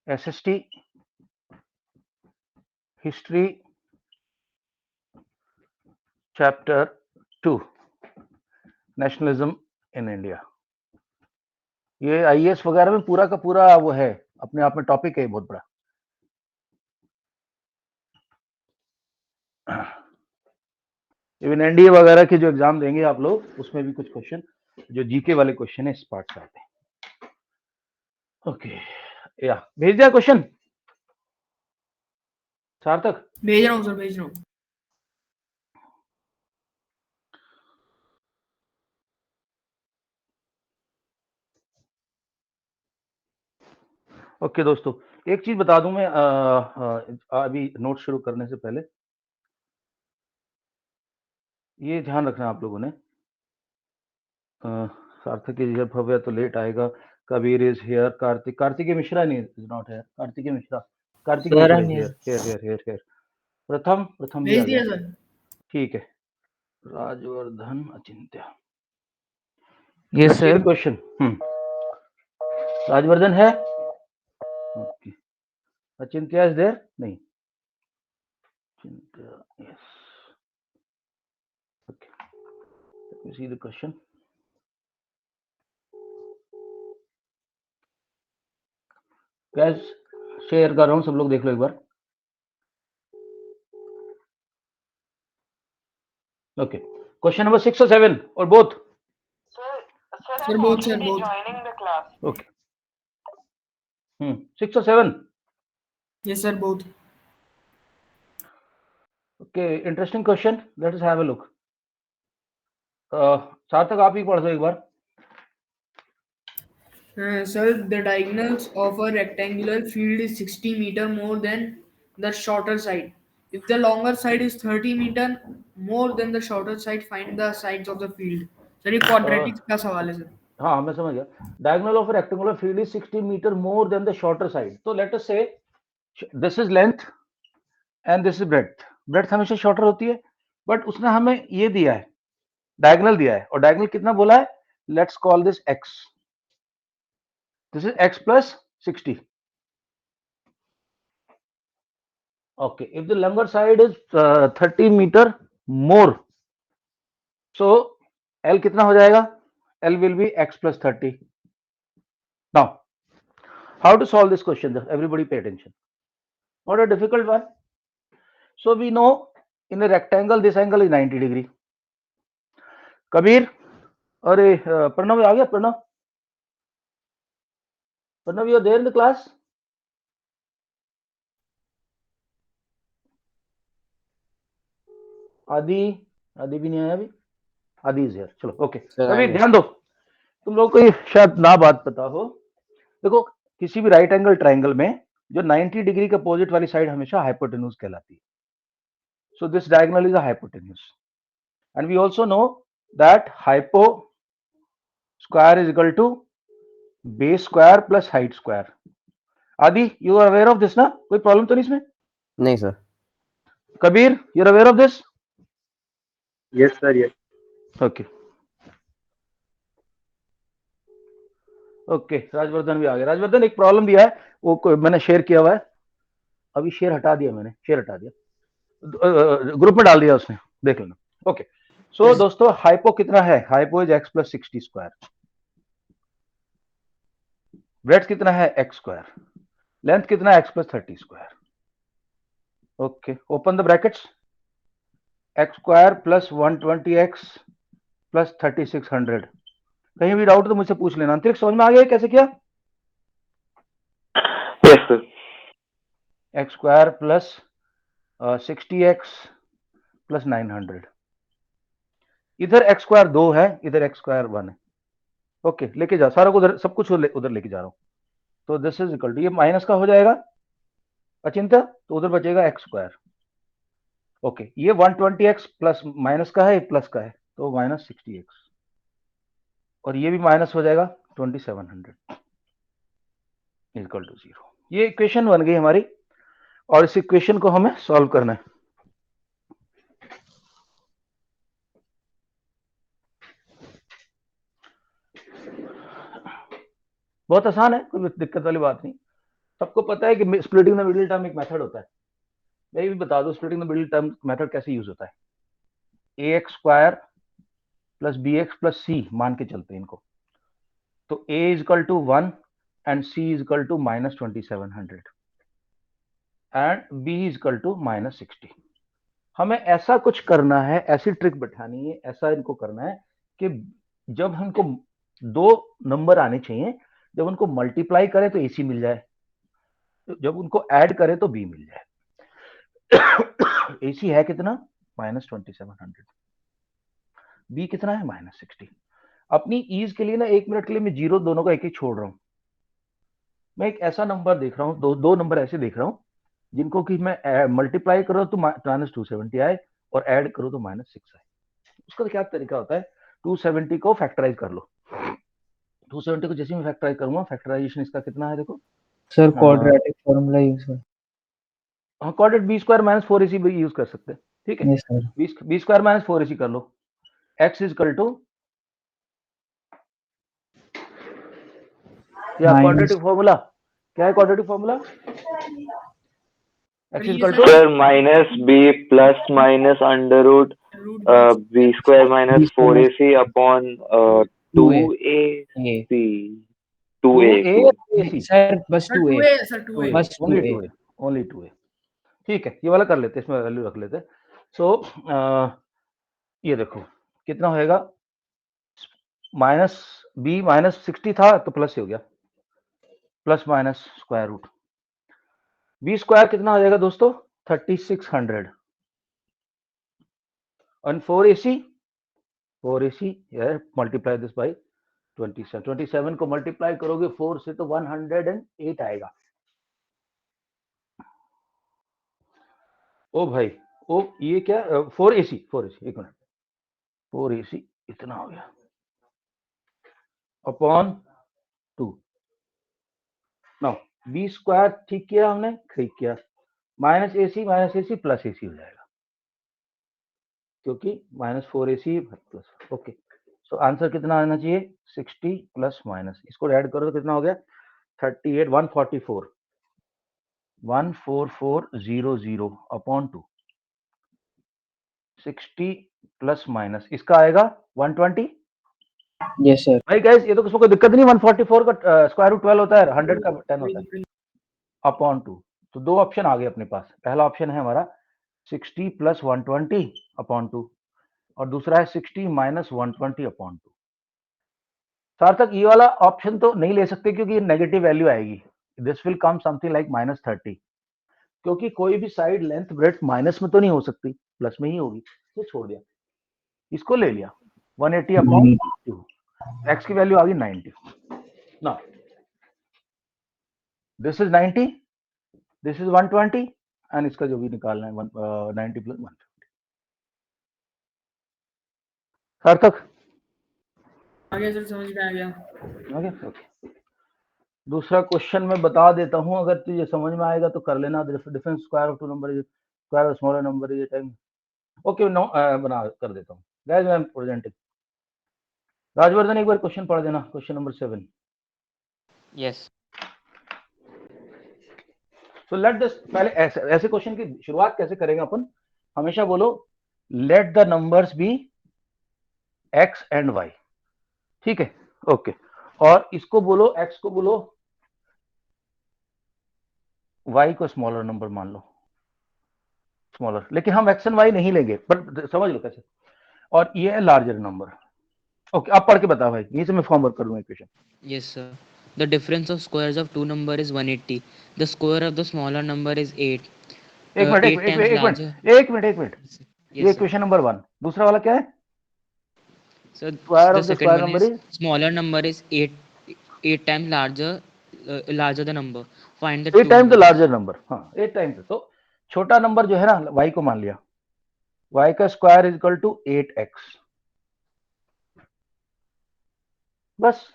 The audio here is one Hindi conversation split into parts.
SST history chapter 2 nationalism in India. ये आईएएस वगैरह में पूरा का पूरा वो है, अपने आप में टॉपिक है बहुत बड़ा। इवन एनडीए वगैरह के जो एग्जाम देंगे आप लोग, उसमें भी कुछ क्वेश्चन जो जीके वाले क्वेश्चन है इस पार्ट से आते हैं। ओके, या भेज दिया क्वेश्चन सार्थक? भेज रहा हूँ सर, भेज रहा हूँ। ओके दोस्तों, एक चीज बता दूं मैं अभी नोट शुरू करने से पहले, ये ध्यान रखना आप लोगों ने। सार्थक की जगह भव्य तो लेट आएगा। Kabir is here. कार्तिकेय मिश्रा नहीं, is not here. Kartikeya Mishra, Kartik Mishra is here, here. Pratham भी आ भेज गया, दिया सर। ठीक है। राजवर्धन अचिंत्य, यस सर। क्वेश्चन राजवर्धन है, ओके। Achintya is there? नहीं, Achintya, yes, okay. Let me see the question. Guys share कर रहा हूं, सब लोग देख लो एक बार। ओके, क्वेश्चन नंबर 6 और 7 और बोथ? सर बहुत सर बहुत। ओके, 6 और 7? यस सर बहुत। Okay, interesting question, let us have a look. सार्थक आप ही पढ़ दो एक बार। Sir, the diagonals of a rectangular field is 60 meter more than the shorter side. If the longer side is 30 meter more than the shorter side, find the sides of the field. Sir ये quadratic का सवाल है सर। हाँ, मैं समझ गया। Diagonal of rectangular field is 60 metre more than the shorter side. तो let us say this is length and this is breadth. Breadth हमेशा शॉर्टर होती है, बट उसने हमें ये दिया है, डायगोनल दिया है, और डायगोनल कितना बोला है? Let's call this x, this is x plus 60। okay, if the longer side is 30 meter more, so L कितना हो जाएगा? L will be x plus 30. Now how to solve this question? Everybody pay attention, not a difficult one. So we know in a rectangle this angle is 90 degree. Kabir, अरे प्रणव आ गया? Pranav you are there in the class? आदि भी नहीं आया अभी। आदि इज हियर, चलो ओके। कबीर ध्यान दो, तुम लोग को ये शायद ना बात पता हो। देखो, किसी भी राइट एंगल ट्राइंगल में जो 90 डिग्री के अपोजिट वाली साइड हमेशा हाइपोटेन्यूज कहलाती है। So this diagonal is a hypotenuse, and we also know that hypo square is equal to base square plus height square. Aadi you are aware of this ना? कोई प्रॉब्लम तो नहीं इसमें? नहीं sir. Kabir you are aware of this? Yes sir, yes. Okay okay, Rajvardhan भी आ गया। राजवर्धन, एक प्रॉब्लम दिया है, वो मैंने शेयर किया हुआ है, अभी शेयर हटा दिया मैंने, शेयर हटा दिया, ग्रुप में डाल दिया उसने, देख लेना। ओके, सो दोस्तों हाइपो कितना है? Hypo is x plus 60 square. Breadth कितना है? x square. लेंथ कितना है? x plus 30 square. Okay, open the brackets. x square plus 120x plus 3600। कहीं भी डाउट तो मुझसे पूछ लेना। अंतरिक्ष समझ में आ गया कैसे किया? Yes sir. x square plus 60x plus 900। इधर x स्क्वायर 2 है, इधर x स्क्वायर 1 है। ओके, लेके जाओ सारा, उधर सब कुछ उधर लेके जा रहा हूं। तो दिस इज इक्वल टू, ये माइनस का हो जाएगा अचिंता, तो उधर बचेगा x स्क्वायर। ओके, ये 120x प्लस माइनस का है, प्लस का है, तो माइनस 60x, और ये भी माइनस हो जाएगा 2700 इक्वल टू 0। ये इक्वेशन बन गई हमारी, और इस इक्वेशन को हमें सॉल्व करना है। बहुत आसान है, कोई दिक्कत वाली बात नहीं। सबको पता है कि स्प्लिटिंग द मिडिल टर्म एक मेथड होता है, मैं भी बता दूं splitting the middle term method कैसे यूज होता है। ax square plus bx plus c मान के चलते हैं इनको, तो a is equal to 1 and c is equal to -2700 and b is equal to -60। हमें ऐसा कुछ करना है, ऐसी ट्रिक बैठानी है, ऐसा इनको करना है कि जब हमको दो नंबर आने चाहिए, जब उनको मल्टीप्लाई करें तो AC मिल जाए, जब उनको ऐड करें तो B मिल जाए। AC है कितना -2700, B कितना है -60। अपनी ईज के लिए ना 1 मिनट के लिए मैं जीरो दोनों का एक एक छोड़ रहा हूं। मैं एक ऐसा नंबर देख रहा हूं, दो नंबर ऐसे देख रहा हूं जिनको कि मैं मल्टीप्लाई करो तो -270 आए और ऐड करो तो -6 आए। उसका क्या तरीका होता है, 270 को फैक्टराइज कर लो। 270 को जैसे मैं फैक्टराइज करूंगा, फैक्टराइजेशन इसका कितना है देखो सर क्वाड्रेटिक फॉर्मूला यूज कर। हाँ, quadrat B square minus 4AC भी यूज कर सकते हैं, ठीक है। Yes sir. B square minus 4AC कर लो, x इज इक्वल टू क्या क्वाड्रेटिक फॉर्मूला, क्या है quadratic formula, x is equal to sir minus b plus minus under root b square minus 4ac upon 2ac 2a sir बस sir 2a 2a sir 2a बस only 2a 2a, only 2a, ठीक है। ये वाला कर लेते हैं, इसमें वैल्यू रख लेते हैं। सो ये देखो कितना होएगा, -60 था तो प्लस हो गया, plus minus square root b square कितना हो जाएगा दोस्तों 3600 और 4AC मल्टीप्लाई दिस बाई 27 को मल्टीप्लाई करोगे 4 से तो 108 आएगा। ओ भाई ओ ये क्या 4AC एक मिनट 4AC इतना हो गया अपॉन 2। नाउ बी स्क्वायर ठीक किया हमने, ठीक किया, -AC प्लस AC हो जाएगा क्योंकि -4AC plus, okay. So answer कितना आना चाहिए 60 प्लस माइनस, इसको ऐड करो तो कितना हो गया 38 14400 अपॉन 2, 60 प्लस माइनस इसका आएगा 120। Yes sir. भाई गाइस ये तो किसी को दिक्कत नहीं, 144 का स्क्वायर रूट 12 होता है, 100 का 10 होता है अपॉन 2। तो दो ऑप्शन आ गए अपने पास, पहला ऑप्शन है हमारा 60 प्लस 120 अपॉन 2 और दूसरा है 60 माइनस 120 अपॉन 2। सार्थक ये वाला ऑप्शन तो नहीं ले सकते क्योंकि ये नेगेटिव वैल्यू आएगी, this will come something like -30, क्योंकि कोई भी साइड लेंथ ब्रेड्थ माइनस में तो नहीं हो सकती, प्लस में ही होगी, ये छोड़ दिया, इसको ले लिया 180 अपॉन 2, एक्स की वैल्यू आ गई 90। ना this is 90, this is 120 and इसका जो भी निकालना है 90 प्लस 120। सार्थक आ गया सर, समझ में आ गया। ओके। दूसरा क्वेश्चन मैं बता देता हूं, अगर तुझे समझ में आएगा तो कर लेना। Difference square of two number is square of smaller number is time, okay. No बना कर देता हूं guys, I am presenting. Rajvardhan एक बार क्वेश्चन पढ़ देना, question number 7। Yes so let this, पहले ऐसे क्वेश्चन की शुरुआत कैसे करेंगे अपन, हमेशा बोलो let the numbers be x and y, ठीक है, ओके। और इसको बोलो, एक्स को बोलो वाई को स्मॉलर नंबर मान लो, स्मॉलर, लेकिन हम एक्स एंड वाई नहीं लेंगे, पर समझ लो कैसे। और ये है लार्जर नंबर, ओके। आप पढ़ के बताओ भाई, यहीं से मैं फॉर्म वर्क कर लूंगा equation. Yes, sir. The difference of squares of two number is 180. The square of the smaller number is 8. एक मिनट एक 8 मिनट एक times मिनट एक larger. मिनट एक मिनट एक मिनट, Yes, ये sir. Question number 1। दूसरा वाला क्या है, So square the of the second square one number is is smaller number is 8 times larger the number. Find the 8 two times the numbers. Larger number, हाँ 8 टाइम्स। तो छोटा नंबर जो है ना वाई को मान लिया, वाई का square is equal to 8x, बस।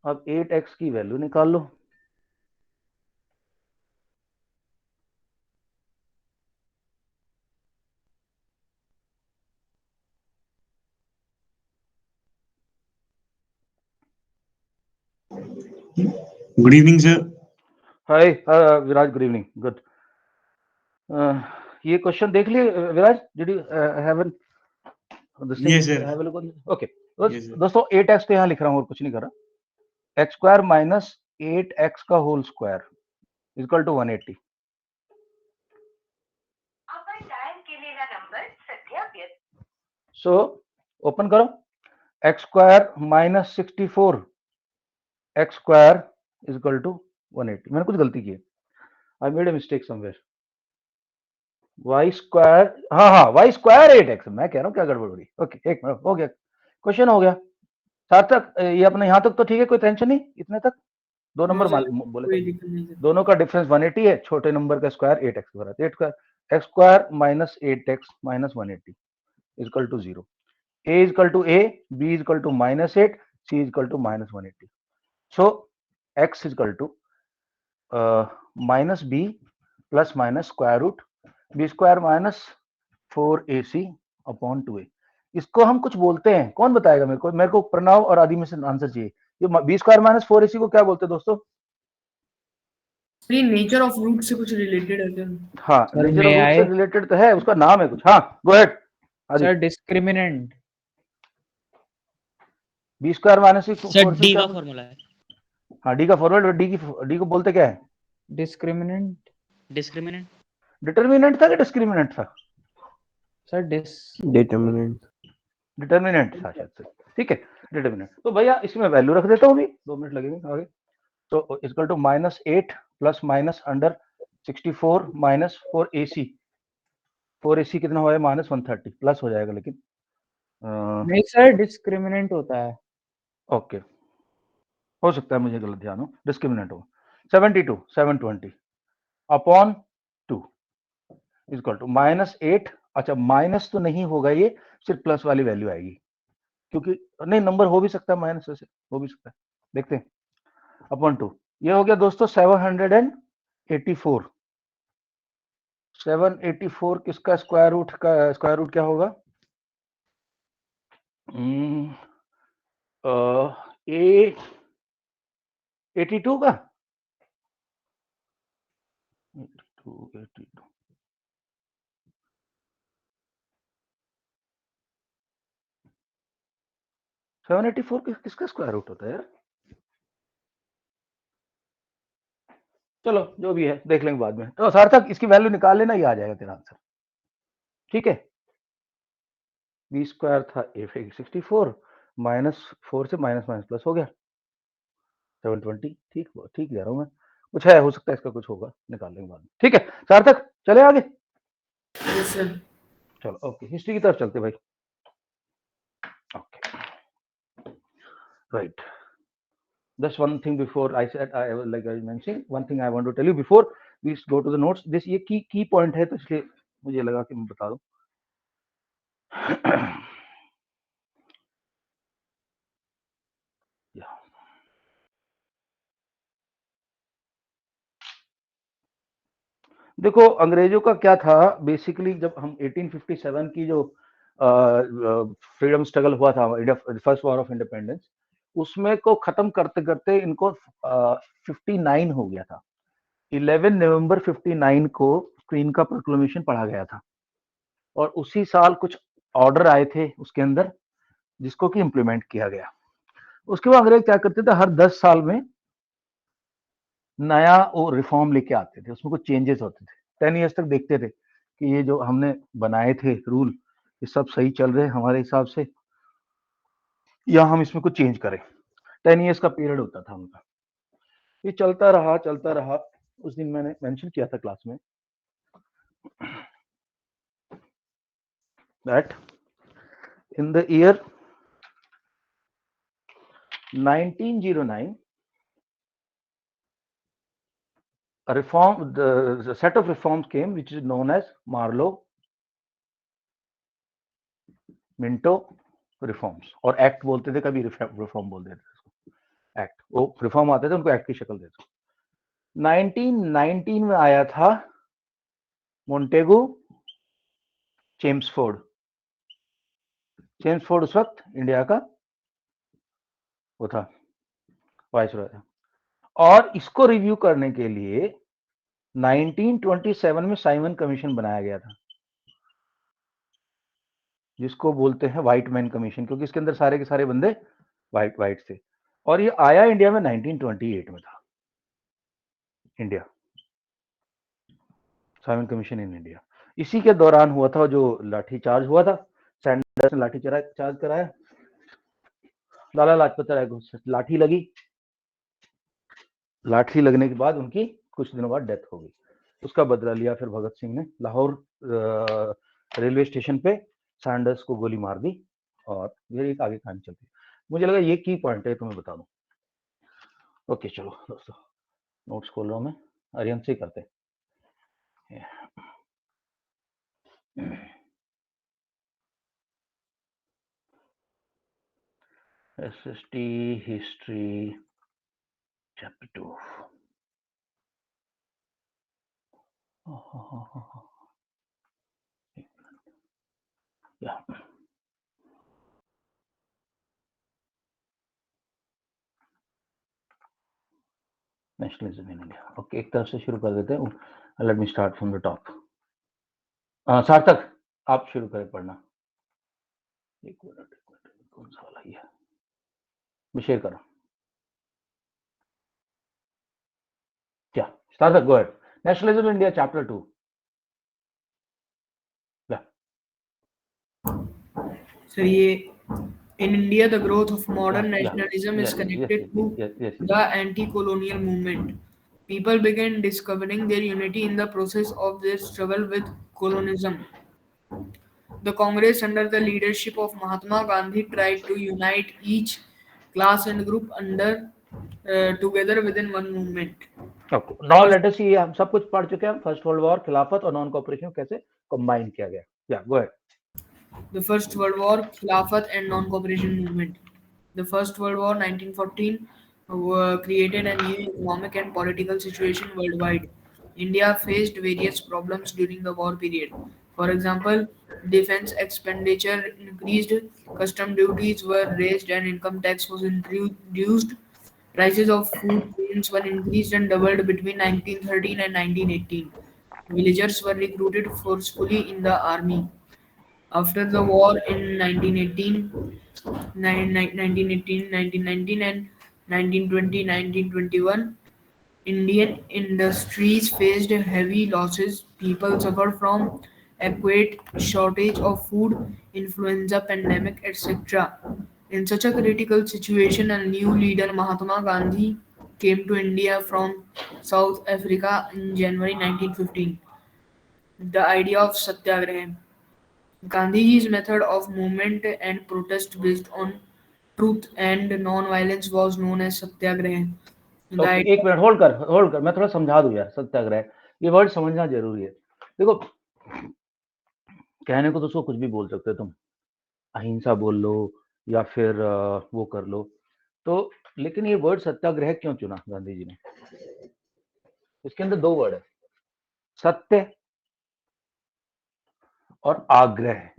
अब 8x की वैल्यू निकाल लो, good evening sir. Hi Viraj, good evening, good. ये क्वेश्चन देख लिए Viraj? Did you have this thing? Yes, sir. Have a look on? Okay Yes, sir. दोस्तों, 8x तो यहाँ लिख रहा हूँ और कुछ नहीं कर रहा। एक्स स्क्वायर माइनस 8x का whole square equal to 180। So open करो, x square minus 64 x square is equal to 180। मैंने कुछ गलती की है, I made a mistake somewhere. Y square, हाँ हाँ, वाई स्क्वायर 8x, मैं कह रहा हूँ क्या गड़बड़ हो रही है। ओके, एक मिनट, हो गया क्वेश्चन, हो गया सार्थक। ये अपने यहाँ तक तो ठीक है, कोई टेंशन नहीं इतने तक। दो नो नंबर सर, बोले कोई थे, दिक्कत नहीं सर। दोनों का डिफरेंस 180 है, छोटे नंबर का स्क्वायर 8x के बराबर। 8 square x square minus 8x minus 180 equal to 0। a equal to a, b equal to minus 8, c equal to minus 180। So x equal to minus b plus minus square root b square minus 4ac upon 2a। इसको हम कुछ बोलते हैं, कौन बताएगा मेरे को? मेरे को प्रणव और आदि में से आंसर चाहिए। ये बी स्क्वायर माइनस 4ac को क्या बोलते हैं दोस्तों? ये नेचर ऑफ रूट से कुछ रिलेटेड है क्या? हाँ, sir nature of may root I? से रिलेटेड तो है, उसका नाम है कुछ। हाँ, go ahead Adi. Sir discriminant. B square minus sir 4ac D क्या? का फॉर्मूला है। हाँ, डी का फॉर्मूला। डी को बोलते क्या है? डिस्क्रिमिनेंट। डिस्क्रिमिनेंट। डिटर्मिनेंट था कि डिस्क्रिमिनेंट था? Sir Determinant. डिटर्मिनेंट था शायद से। ठीक है, डिटर्मिनेंट। तो भैया इसमें वैल्यू रख देता हूँ, अभी 2 मिनट लगेंगे आगे। तो equal to minus 8 plus minus under 64 minus 4ac। 4ac कितना हो जाएगा? माइनस 130 प्लस हो जाएगा, लेकिन नहीं सर, डिस्क्रिमिनेंट होता है। ओके, हो सकता है मुझे गलत ध्यान हो, डिस्क्रिमिनेंट हो। 72 720 अपॉन 2 इक्वल टू माइनस 8। अच्छा, माइनस तो नहीं होगा, ये सिर्फ प्लस वाली वैल्यू आएगी, क्योंकि नहीं, नंबर हो भी सकता है माइनस, वैसे हो भी सकता है, देखते हैं। अपॉन 2, ये हो गया दोस्तों 784। 784 किसका स्क्वायर रूट? का स्क्वायर रूट क्या होगा? ए 82 का 82 784 किसका स्क्वायर रूट होता है यार? चलो जो भी है देख लेंगे बाद में। तो सार्थक इसकी वैल्यू निकाल लेना, ये आ जाएगा तेरा आंसर। ठीक है, बी स्क्वायर था 64 माइनस 4 से माइनस माइनस प्लस हो गया 720। ठीक ठीक जा रहा हूँ मैं, कुछ है, हो सकता है इसका कुछ होगा, निकाल लेंगे बाद में। ठीक है सार्थक, चले आगे। Yes sir. चलो ओके, हिस्ट्री की तरफ चलते भाई। Okay right, just one thing before I said, I was like I was mentioning one thing I want to tell you before we go to the notes. This ये की पॉइंट है, तो इसलिए मुझे लगा कि मैं बता दूं। देखो अंग्रेजों का क्या था बेसिकली, जब हम 1857 की जो फ्रीडम स्ट्रगल हुआ था, फर्स्ट वॉर ऑफ इंडिपेंडेंस, उसमें को खत्म करते करते इनको 59 हो गया था। 11 नवंबर 59 को क्वीन का प्रोक्लेमेशन पढ़ा गया था, और उसी साल कुछ ऑर्डर आए थे उसके अंदर, जिसको कि इम्प्लीमेंट किया गया। उसके बाद अंग्रेज क्या करते थे, हर 10 साल में नया वो रिफॉर्म लेके आते थे, उसमें कुछ चेंजेस होते थे। 10 ईयर्स तक देखते थे कि ये जो हमने बनाए थे रूल, ये सब सही चल रहे हैं हमारे हिसाब से, या हम इसमें कुछ चेंज करें। 10 ईयर्स का पीरियड होता था उनका। ये चलता रहा चलता रहा। उस दिन मैंने मेंशन किया था क्लास में that in the year 1909 a reform, the set of reforms came which is known as Marlowe-Minto reforms, और एक्ट बोलते थे, कभी रिफॉर्म बोलते थे उसको। एक्ट, वो रिफॉर्म आते थे, उनको एक्ट की शक्ल देते। 1919 में आया था मोंटेगू चेम्सफोर्ड। चेम्सफोर्ड उस वक्त इंडिया का वो था वाइसरॉय था, और इसको रिव्यू करने के लिए 1927 में साइमन कमीशन बनाया गया था, जिसको बोलते हैं व्हाइट मैन कमीशन, क्योंकि इसके अंदर सारे के सारे बंदे व्हाइट थे। और ये आया इंडिया में 1928 में था, India, Simon commission in India. इसी के दौरान हुआ था जो लाठी चार्ज हुआ था, सैंडर्स ने लाठी चार्ज कराया, लाला लाजपत राय को लाठी लगी, लाठी लगने के बाद उनकी कुछ दिनों बाद डेथ हो गई। उसका बदला लिया फिर भगत सिंह ने, लाहौर रेलवे स्टेशन पे सैंडर्स को गोली मार दी, और फिर एक आगे कहानी चलती। मुझे लगा ये की पॉइंट है, तुम्हें बता दूं। ओके चलो दोस्तों, नोट्स खोल रहा हूं मैं, आर्यन से करते हैं। SST history chapter 2. Yeah. Nationalism in India. Okay, एक तरफ से शुरू कर देते हैं। Let me start from the top. सार्थक आप शुरू करें पढ़ना। एक मिनट कौन सा वाला ये मैं शेयर करो क्या? सार्थक go ahead. Nationalism in India chapter 2। So, in India, the growth of modern nationalism is connected to the anti-colonial movement. People began discovering their unity in the process of their struggle with colonialism. The Congress, under the leadership of Mahatma Gandhi, tried to unite each class and group together within one movement. Okay. Now let us see, हम सब कुछ पढ़ चुके हैं। फर्स्ट वर्ल्ड वॉर, खिलाफत और नॉन कॉपरेशन कैसे कंबाइन किया गया। Yeah, go ahead. The First World War, Khilafat and Non-Cooperation Movement. The First World War, 1914, created a new economic and political situation worldwide. India faced various problems during the war period. For example, defense expenditure increased, custom duties were raised, and income tax was introduced. Prices of food grains were increased and doubled between 1913 and 1918. Villagers were recruited forcefully in the army. After the war in 1918, 1919 and 1920, 1921, Indian industries faced heavy losses. People suffered from acute shortage of food, influenza pandemic, etc. In such a critical situation, a new leader, Mahatma Gandhi, came to India from South Africa in January 1915. The idea of Satyagraha. Gandhiji's method of movement and protest based on truth and non-violence was known as satyagraha. The Okay, idea एक मिनट होल्ड कर, मैं थोड़ा समझा दूं यार। सत्याग्रह ये वर्ड समझना जरूरी है। देखो, कहने को तो उसको कुछ भी बोल सकते हो तुम, अहिंसा बोल लो या फिर वो कर लो, तो लेकिन ये वर्ड सत्याग्रह क्यों चुना गांधी जी ने? इसके अंदर दो वर्ड है, सत्य और आग्रह।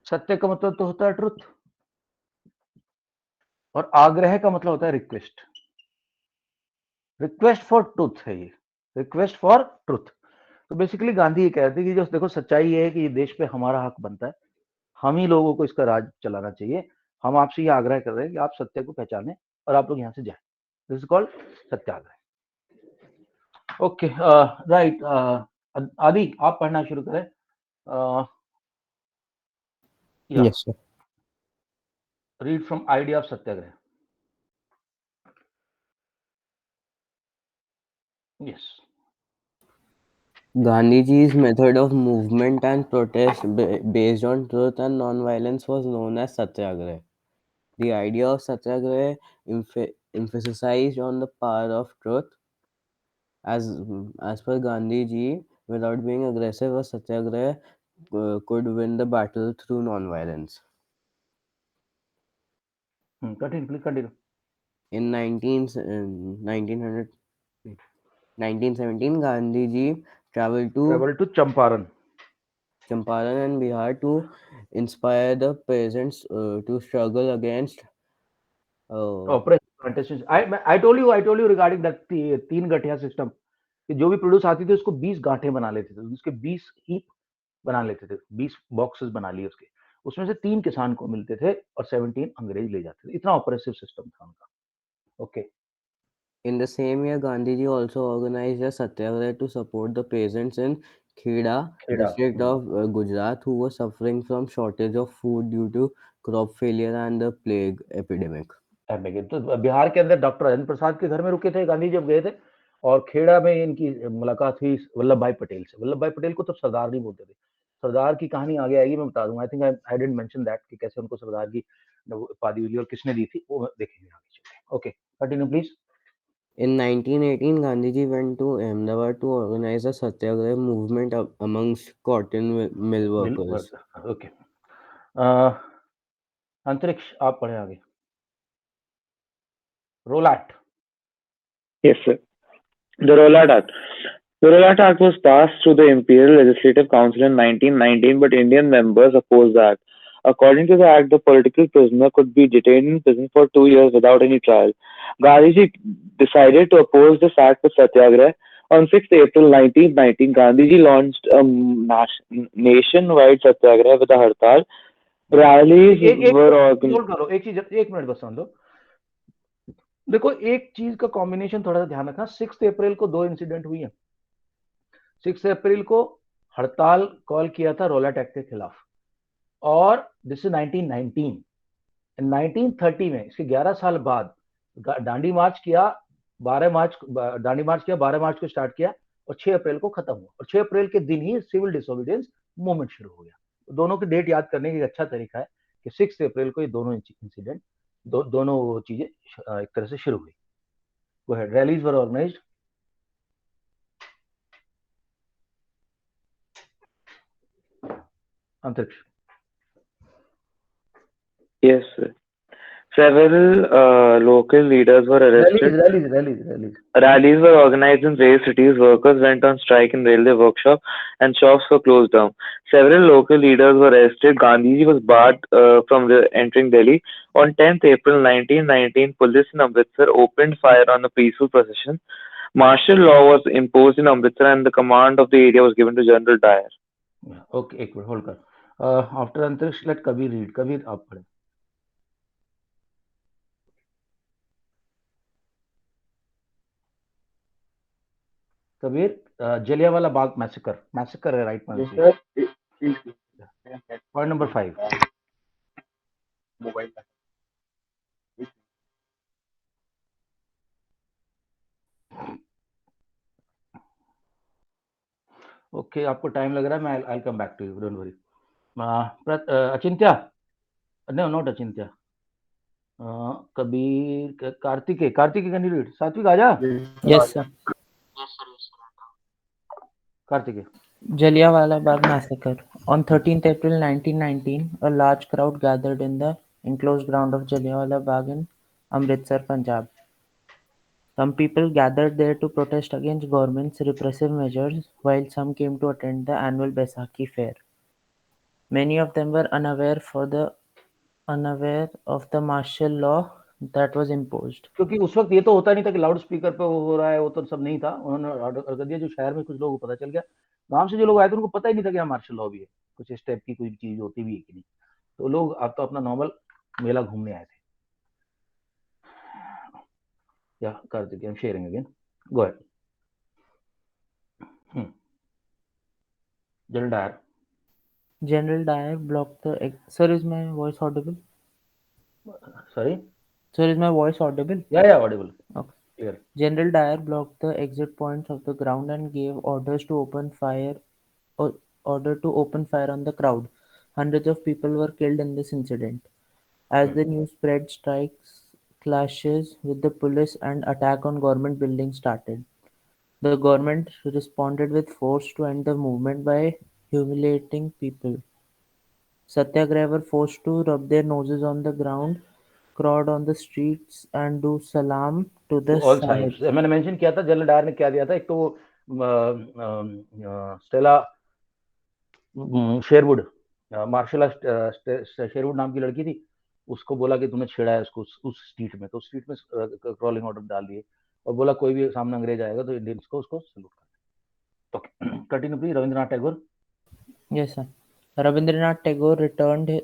सत्य का मतलब तो होता है ट्रुथ, और आग्रह का मतलब होता है रिक्वेस्ट। रिक्वेस्ट फॉर ट्रुथ है ये, रिक्वेस्ट फॉर ट्रुथ। तो बेसिकली गांधी ये कहते हैं कि जो देखो सच्चाई ये है कि ये देश पे हमारा हक बनता है, हम ही लोगों को इसका राज चलाना चाहिए। हम आपसे ये आग्रह कर रहे हैं कि आप सत्य को पहचानें और आप लोग यहाँ से जाएं। This is called Satyagraha. Okay, right. आदि आप पढ़ना शुरू करें। Yes, sir. Read from idea of Satyagraha. Yes. Gandhiji's method of movement and protest based on truth and non-violence was known as Satyagraha. The idea of Satyagraha emphasized on the power of truth. As per Gandhiji, without being aggressive, a Satyagraha could win the battle through non-violence. Continue, please continue. In 1917, Gandhiji traveled to Champaran. Champaran and Bihar to inspire the peasants to struggle against contestant I told you regarding that 3 गठिया सिस्टम कि जो भी प्रोड्यूस आती थी उसको 20 गांठें बना लेते थे, उसके 20 हीप बना लेते थे, 20 बॉक्सेस बना लिए उसके, उसमें से 3 किसान को मिलते थे और 17 अंग्रेज ले जाते थे। इतना ऑपरेसिव सिस्टम था उनका। Okay. In the same year, Gandhiji also organized a satyagraha to support the peasants in Kheda district of Gujarat who were suffering from shortage of food due to crop failure and the plague epidemic. तो बिहार के अंदर डॉक्टर राजेंद्र प्रसाद के घर में रुके थे गांधी जब गए थे, और खेड़ा में इनकी मुलाकात हुई वल्लभ भाई पटेल से। वल्लभ भाई पटेल को तो सरदार नहीं बोलते थे। सरदार की कहानी आगे आएगी, मैं बता दूंगा। I think I didn't mention that कि कैसे उनको सरदार की उपाधि मिली और किसने दी थी, वो देखेंगे आगे चलके। Okay, continue please. In 1918, Gandhiji went to Ahmedabad to organize a satyagraha movement amongst cotton mill workers. Okay, अंतरिक्ष आप पढ़े आगे। Rowlatt. Yes, sir. The Rowlatt Act. The Rowlatt Act was passed through the Imperial Legislative Council in 1919, but Indian members opposed the act. According to the act, the political prisoner could be detained in prison for 2 years without any trial. Gandhiji decided to oppose this act with satyagraha. On 6th April 1919, Gandhiji launched a nationwide satyagraha with a hartal. Rallies were organized. एक चीज, एक मिनट बस समझ लो। देखो, एक चीज का कॉम्बिनेशन थोड़ा सा ध्यान रखना। 6 अप्रैल को 2 इंसिडेंट हुई है। 6 अप्रैल को हड़ताल कॉल किया था रोलैट एक्ट के खिलाफ, और दिस इज 1919। 1930 में, इसके 11 साल बाद दांडी मार्च किया। 12 मार्च को स्टार्ट किया और 6 अप्रैल को खत्म हुआ, और 6 अप्रैल के दिन ही सिविल डिसोबीडियंस मूवमेंट शुरू हो गया। दोनों की डेट याद करने का एक अच्छा तरीका है कि 6 अप्रैल को ये दोनों इंसिडेंट, दोनों चीजें एक तरह से शुरू हुई। Go ahead. रैलीज वर ऑर्गेनाइज्ड। अंतरिक्ष। Yes, sir. Several local leaders were arrested. Rallies. Rallies were organized in various cities. Workers went on strike in railway workshops, and shops were closed down. Several local leaders were arrested. Gandhiji was barred from entering Delhi. On 10th April 1919, police in Amritsar opened fire on a peaceful procession. Martial law was imposed in Amritsar, and the command of the area was given to General Dyer. Okay, एक मिनट होल्ड कर। After Antariksh let Kabir read. Kabir आप पढ़े। कबीर, जलियांवाला बाग मैसेकर है, राइट? Point number 5। ओके, आपको टाइम लग रहा है, मैं I come back to you, don't worry. Achintya, no not Achintya, Kabir, Kartikeya can you read? Satvik आजा। Yes, sir. Kartikeya. Jallianwala Bagh massacre. On 13th April 1919, a large crowd gathered in the enclosed ground of Jallianwala Bagh in Amritsar, Punjab. Some people gathered there to protest against government's repressive measures, while some came to attend the annual Baisakhi fair. Many of them were unaware of the martial law that was imposed. क्योंकि उस वक्त ये तो होता नहीं था कि लाउड स्पीकर पे वो हो रहा है, वो तो सब नहीं था। उन्होंने ऑर्डर कर दिया। जो शहर में कुछ लोगों को पता चल गया, गांव से जो लोग आए थे उनको पता ही नहीं था कि यहाँ मार्शल लॉ भी है, कुछ इस टाइप की कोई चीज होती भी है कि नहीं। तो लोग अब तो अपना नॉर्मल मेला घूमने आए थे। या Kartik, I am sharing again, go ahead. General Dyer. General Dyer blocked the. Sir, is my voice audible? Sorry? Sir, is my voice audible? Yeah, audible. Okay. Clear. General Dyer blocked the exit points of the ground and gave orders to open fire on the crowd. Hundreds of people were killed in this incident. As the news spread, strikes, clashes with the police, and attack on government buildings started. The government responded with force to end the movement by humiliating people. Satyagraha were forced to rub their noses on the ground, crowd on the streets, and do salam to the all Sahib. Sahibs. मैंने मेंशन किया था जनरल डायर ने क्या दिया था। एक तो स्टेला शेरवुड, मार्शल शेरवुड नाम की लड़की थी, उसको बोला कि तूने छेड़ा है उसको उस स्ट्रीट में, तो उस स्ट्रीट में क्रॉलिंग ऑर्डर डाल दिए और बोला कोई भी सामने अंग्रेज आएगा तो इंडियंस को उसको सैल्यूट कर। तो continue please. Rabindranath Tagore Yes, sir. Rabindranath Tagore returned his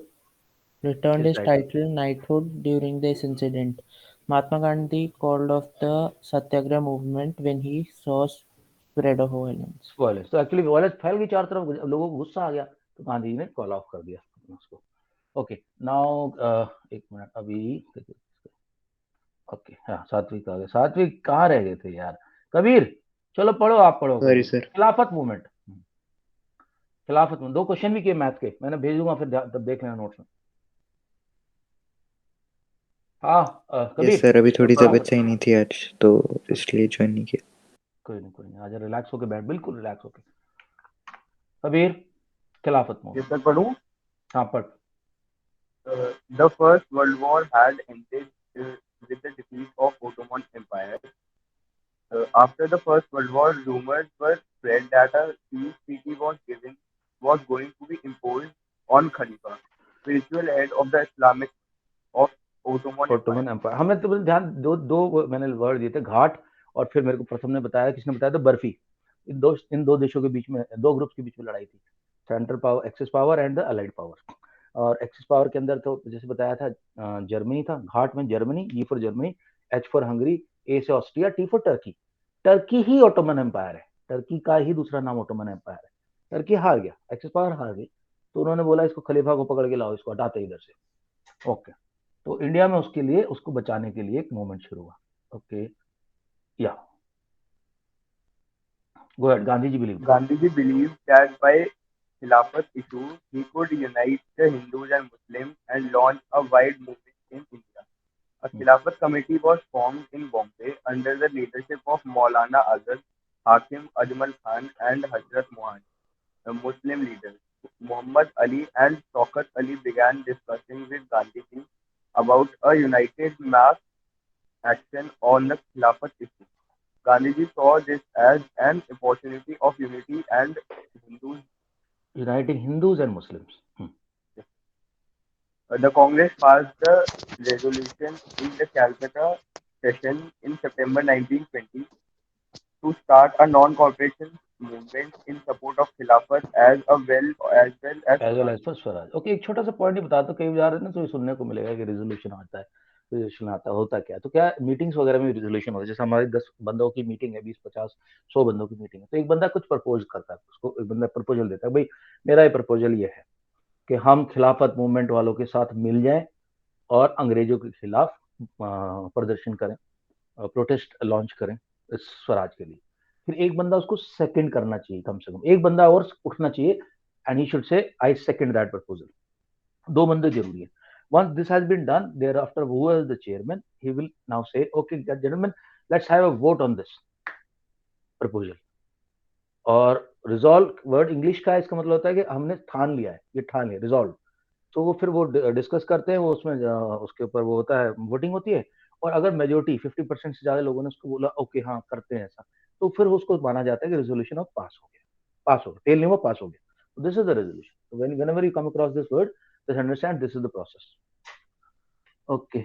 His title. title knighthood during this incident. Mahatma Gandhi called off the Satyagraha movement when he saw spread of violence. Violence, तो एक्चुअली वायलेंस फैल गई चारों तरफ, लोगों को गुस्सा आ गया, तो गांधी जी ने कॉल ऑफ कर दिया उसको। ओके नाउ एक मिनट अभी। ओके हाँ, सात्विक आ गए। सात्विक कहाँ रह गए थे यार? कबीर चलो पढ़ो, आप पढ़ो। Sorry sir. खिलाफत मूवमेंट, खिलाफत में 2 क्वेश्चन भी किए मैथ के, मैंने भेज दूंगा फिर तब देख लेना नोट्स में। हाँ कबीर। यस सर, अभी थोड़ी तबीयत सही नहीं थी आज, तो इसलिए ज्वाइन नहीं किया। कोई नहीं, आज रिलैक्स होके बैठ, बिल्कुल रिलैक्स होके। कबीर खिलाफत मूवमेंट। Yes, sir, पढ़ूं? हाँ पढ़। The First World War had ended with the defeat of Ottoman Empire. After the First World War, rumors were spread that a peace treaty was going to be imposed on Khalifa, spiritual head of the Islamic of Ottoman Ottoman Empire. Empire. हमने तो ध्यान दो मैंने वर्ड दिए थे, घाट और फिर मेरे को प्रथम ने बताया, किसने बताया था? बर्फी। इन दो देशों के बीच में, 2 ग्रुप्स के बीच में लड़ाई थी, central power, axis power and the allied power. और एक्सिस पावर के अंदर तो जैसे बताया था जर्मनी था, घाट में Germany, E for Germany, H for Hungary, A से Austria, T for Turkey. Turkey ही ओटोमन एम्पायर है, टर्की का ही दूसरा नाम ओटोमन एम्पायर है। टर्की हार गया, एक्सिस पावर हार गई, तो उन्होंने बोला इसको खलीफा को पकड़ के लाओ, इसको हटाते इधर से। ओके, तो इंडिया में उसके लिए, उसको बचाने के लिए एक मूवमेंट शुरू हुआ। ओके या go ahead. Gandhi ji believed that by Khilafat issue, he could unite the Hindus and Muslims and launch a wide movement in India. A Khilafat committee was formed in Bombay under the leadership of Maulana Azad, Hakim Ajmal Khan, and Hazrat Mohan. The Muslim leaders Muhammad Ali and Shaukat Ali began discussing with Gandhiji about a united mass action on the Khilafat issue. Gandhiji saw this as an opportunity of unity and Hindus. uniting Hindus and Muslims. The Congress passed the resolution in the Calcutta session in September 1920 to start a non-cooperation movement in support of Khilafat as well as for Swaraj. Okay, एक छोटा सा पॉइंट ही बता दो, कई बार ना तो सुनने को मिलेगा कि रेजोल्यूशन आता है, रेजोल्यूशन आता होता क्या है, तो क्या मीटिंग्स वगैरह में रेजोल्यूशन होता है? जैसे हमारे 10 बंदों की मीटिंग है, 20, 50, 100 बंदों की मीटिंग है, तो एक बंदा कुछ प्रपोज करता है, उसको एक बंदा प्रपोजल देता है, भाई मेरा ये प्रपोजल ये है कि हम खिलाफत मूवमेंट वालों के साथ मिल जाएं और अंग्रेजों के खिलाफ प्रदर्शन करें, प्रोटेस्ट लॉन्च करें इस स्वराज के लिए। फिर एक बंदा उसको सेकंड करना चाहिए, कम से कम एक बंदा और उठना चाहिए, and he should say I second that proposal. 2 बंदे जरूरी है। once this has been done, thereafter who is the chairman, he will now say okay gentlemen, let's have a vote on this proposal। और रिजॉल्व वर्ड इंग्लिश का है, इसका मतलब होता है कि हमने ठान लिया है, ये ठान लिया, रिजॉल्व। तो वो फिर वो डिस्कस करते हैं, वो उसमें उसके ऊपर वो होता है, वोटिंग होती है, और अगर मेजोरिटी 50% से ज्यादा लोगों ने उसको बोला ओके हाँ करते हैं ऐसा, तो फिर उसको माना जाता है कि रेजोल्यूशन ऑफ पास हो गया, पास हो गया, फेल नहीं हुआ, पास हो गया। This is the resolution. whenever you come across this word, just understand this is the process। Okay,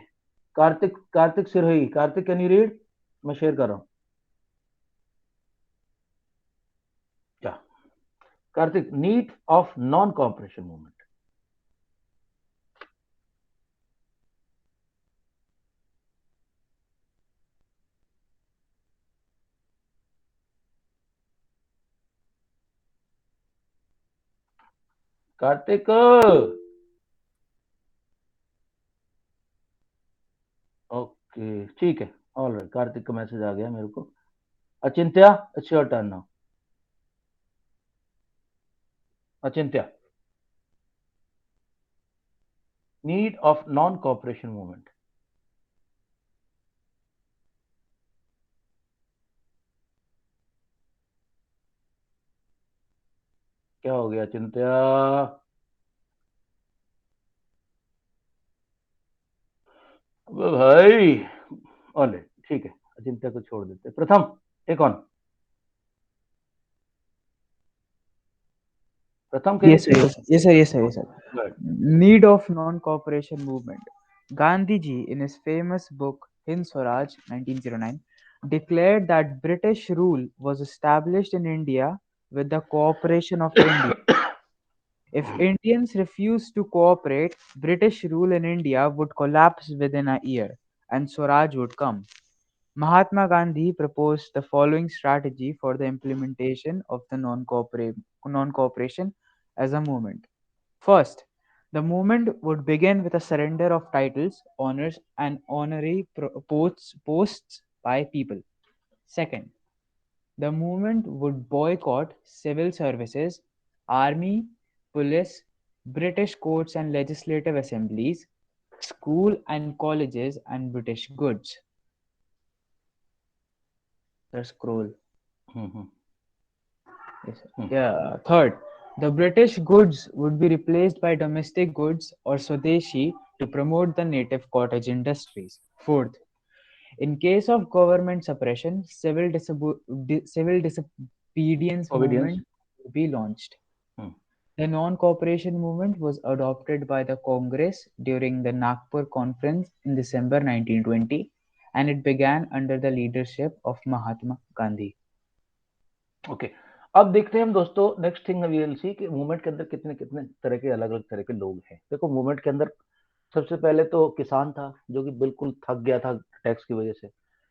Kartik Sirohi, Kartik can you read? मैं शेयर कर रहा हूँ। क्या Kartik, need of non cooperation movement. Kartik okay ठीक है, ऑलराइट, कार्तिक का मैसेज आ गया मेरे को। Achintya, it's your turn now. Achintya, need of non cooperation movement. क्या हो गया अचिंत्या? अबे भाई, ऑलराइट ठीक है, अचिंत्या को छोड़ देते। प्रथम एक और प्रथम के Yes, sir. Yes, sir. Yes, sir. Yes, sir. Need of non-cooperation movement. Gandhiji, in his famous book Hind Swaraj 1909, declared that British rule was established in India with the cooperation of India. If Indians refused to cooperate, British rule in India would collapse within a year and Swaraj would come. Mahatma Gandhi proposed the following strategy for the implementation of the non-cooperation as a movement. First, the movement would begin with a surrender of titles, honors, and honorary posts by people. Second, the movement would boycott civil services, army, police, British courts and legislative assemblies, school and colleges, and British goods. The scroll. Mhm. Yes, sir. Yeah. Third, the British goods would be replaced by domestic goods or Swadeshi to promote the native cottage industries. Fourth, in case of government suppression, civil disobedience Obedience. movement would be launched. Hmm. The non-cooperation movement was adopted by the Congress during the Nagpur Conference in December 1920 and it began under the leadership of Mahatma Gandhi. Okay, अब देखते हैं हम दोस्तों next thing we will see कि मूवमेंट के अंदर कितने कितने तरह के अलग अलग तरह के लोग हैं। देखो मूवमेंट के अंदर सबसे पहले तो किसान था जो कि बिल्कुल थक गया था टैक्स की वजह से।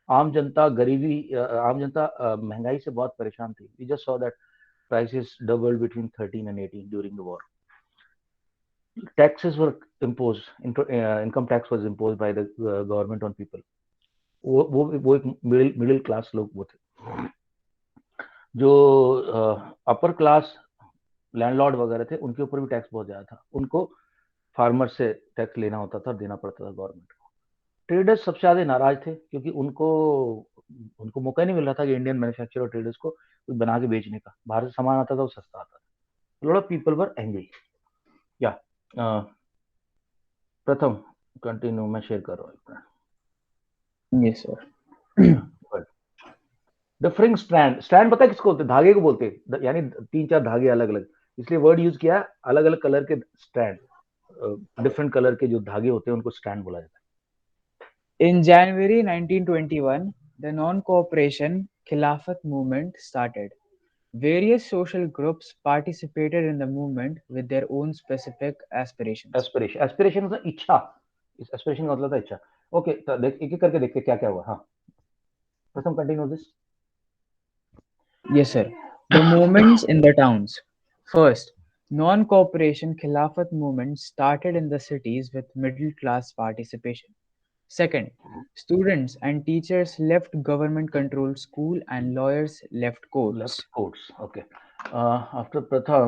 आम जनता गरीबी आम जनता महंगाई से बहुत परेशान थी। We just saw that prices doubled between 13 and 18 during the war. Taxes were imposed, income tax was imposed by the government on people. वो एक मिडिल क्लास लोग वो थे। जो अपर क्लास लैंडलॉर्ड वगैरह थे उनके ऊपर भी टैक्स बहुत ज्यादा था। उनको फार्मर से टैक्स लेना होता था, देना पड़ता था गवर्नमेंट को। ट्रेडर्स सबसे ज्यादा नाराज थे क्योंकि उनको मौका ही नहीं मिल रहा था कि इंडियन मैन्युफैक्चरर ट्रेडर्स को कुछ बना के बेचने का। बाहर से सामान आता था वो सस्ता आता था। Lot of people were angry. या प्रथम कंटिन्यू, मैं शेयर कर रहा हूँ। Yes sir. Differing strand, strand पता है किसको बोलते हैं? धागे को बोलते हैं, यानी 3-4 धागे अलग अलग, इसलिए वर्ड यूज किया अलग अलग कलर के स्ट्रैंड। डिफरेंट कलर के जो धागे होते हैं उनको स्ट्रैंड बोला जाता है। In January 1921, the non-cooperation Khilafat movement started. Various social groups participated in the movement with their own specific aspirations. Aspiration मतलब इच्छा। इस एस्पिरेशन का मतलब था इच्छा। ओके, तो देख एक एक करके देखते क्या क्या हुआ। हाँ, प्रथम continue this. Yes, sir. The movements in the towns. First, non-cooperation Khilafat movement started in the cities with middle-class participation. Second, students and teachers left government-controlled school and lawyers left courts. Left courts. Okay, after Pratham